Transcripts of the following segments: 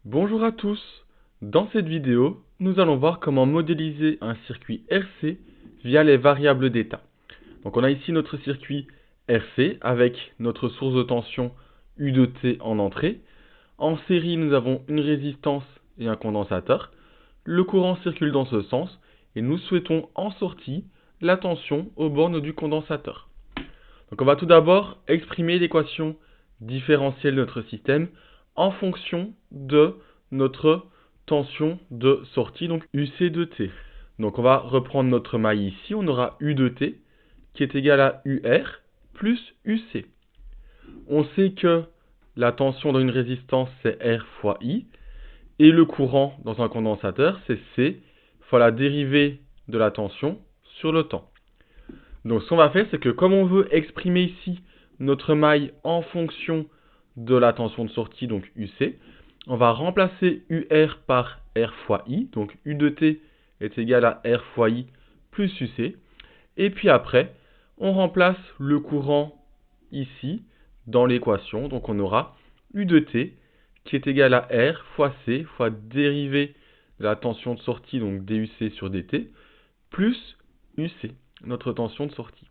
Bonjour à tous. Dans cette vidéo, nous allons voir comment modéliser un circuit RC via les variables d'état. Donc on a ici notre circuit RC avec notre source de tension U de T en entrée. En série, nous avons une résistance et un condensateur. Le courant circule dans ce sens et nous souhaitons en sortie la tension aux bornes du condensateur. Donc on va tout d'abord exprimer l'équation différentielle de notre système en fonction de notre tension de sortie, donc UC de T. Donc on va reprendre notre maille ici, on aura U de T qui est égal à UR plus UC. On sait que la tension dans une résistance c'est R fois I et le courant dans un condensateur c'est C fois la dérivée de la tension sur le temps. Donc ce qu'on va faire, c'est que comme on veut exprimer ici notre maille en fonction de la tension de sortie, donc UC, on va remplacer UR par R fois I, donc U de T est égal à R fois I plus UC, et puis après, on remplace le courant ici dans l'équation, donc on aura U de T qui est égal à R fois C fois dérivée de la tension de sortie, donc DUC sur DT, plus UC, notre tension de sortie.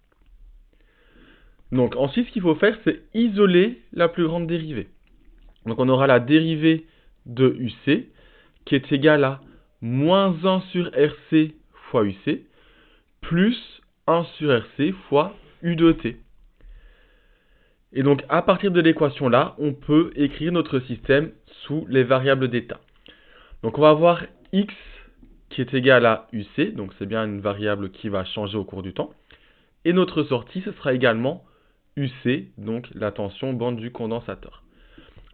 Donc ensuite, ce qu'il faut faire, c'est isoler la plus grande dérivée. Donc on aura la dérivée de UC qui est égale à moins 1 sur RC fois UC plus 1 sur RC fois U de T. Et donc à partir de l'équation là, on peut écrire notre système sous les variables d'état. Donc on va avoir X qui est égal à UC, donc c'est bien une variable qui va changer au cours du temps. Et notre sortie, ce sera également UC, donc la tension bande du condensateur.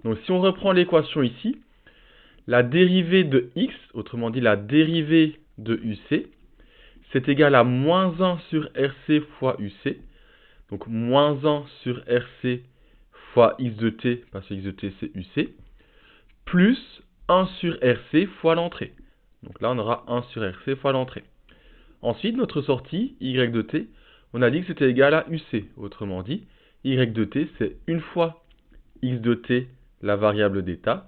Donc si on reprend l'équation ici, la dérivée de X, autrement dit la dérivée de UC, c'est égal à moins 1 sur RC fois UC. Donc moins 1 sur RC fois X de T, parce que X de T c'est UC, plus 1 sur RC fois l'entrée. Donc là on aura 1 sur RC fois l'entrée. Ensuite notre sortie, Y de T, on a dit que c'était égal à UC. Autrement dit, Y de T c'est une fois X de T, la variable d'état,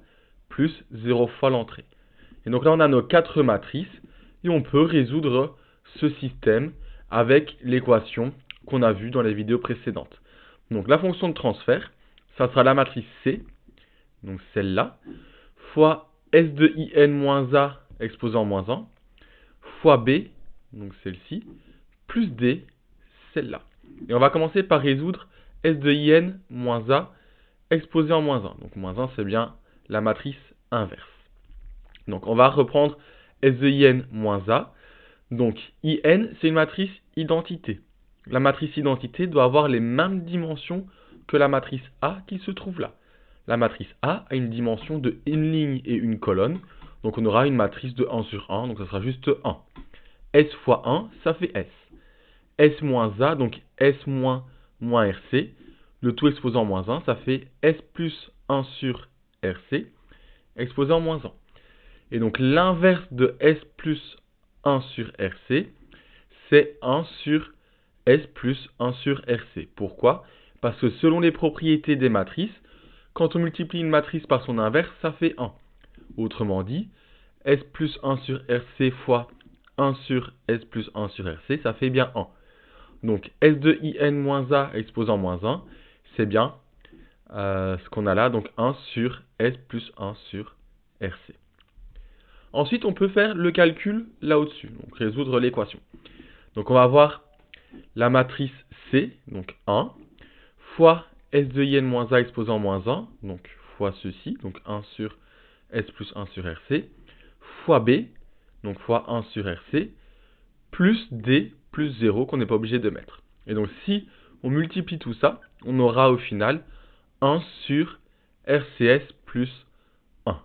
plus 0 fois l'entrée. Et donc là on a nos 4 matrices et on peut résoudre ce système avec l'équation qu'on a vue dans les vidéos précédentes. Donc la fonction de transfert, ça sera la matrice C, donc celle-là, fois S de IN moins A exposant moins 1, fois B, donc celle-ci, plus D, celle-là. Et on va commencer par résoudre S de IN moins A exposé en moins 1. Donc moins 1, c'est bien la matrice inverse. Donc on va reprendre S de IN moins A. Donc IN, c'est une matrice identité. La matrice identité doit avoir les mêmes dimensions que la matrice A qui se trouve là. La matrice A a une dimension de une ligne et une colonne. Donc on aura une matrice de 1 sur 1, donc ça sera juste 1. S fois 1, ça fait S. S moins A, donc S moins RC. Le tout exposé en moins 1, ça fait S plus 1 sur RC, exposé en moins 1. Et donc l'inverse de S plus 1 sur RC, c'est 1 sur S plus 1 sur RC. Pourquoi? Parce que selon les propriétés des matrices, quand on multiplie une matrice par son inverse, ça fait 1. Autrement dit, S plus 1 sur RC fois 1 sur S plus 1 sur RC, ça fait bien 1. Donc S de IN moins A exposant moins 1, c'est bien ce qu'on a là, donc 1 sur S plus 1 sur RC. Ensuite, on peut faire le calcul là au-dessus, donc résoudre l'équation. Donc on va avoir la matrice C, donc 1, fois S de IN moins A exposant moins 1, donc fois ceci, donc 1 sur S plus 1 sur RC, fois B, donc fois 1 sur RC, plus D plus 0 qu'on n'est pas obligé de mettre. Et donc si on multiplie tout ça, on aura au final 1 sur RCS plus 1.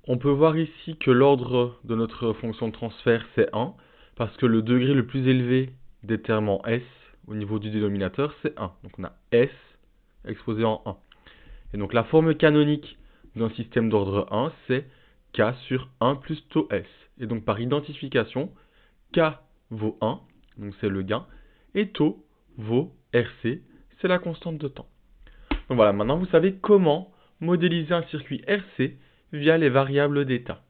On peut voir ici que l'ordre de notre fonction de transfert c'est 1, parce que le degré le plus élevé des termes en S au niveau du dénominateur c'est 1. Donc on a S exposé en 1. Et donc la forme canonique d'un système d'ordre 1 c'est K sur 1 plus taux S. Et donc par identification, K vaut 1, donc c'est le gain, et taux vaut RC, c'est la constante de temps. Donc voilà, maintenant vous savez comment modéliser un circuit RC via les variables d'état.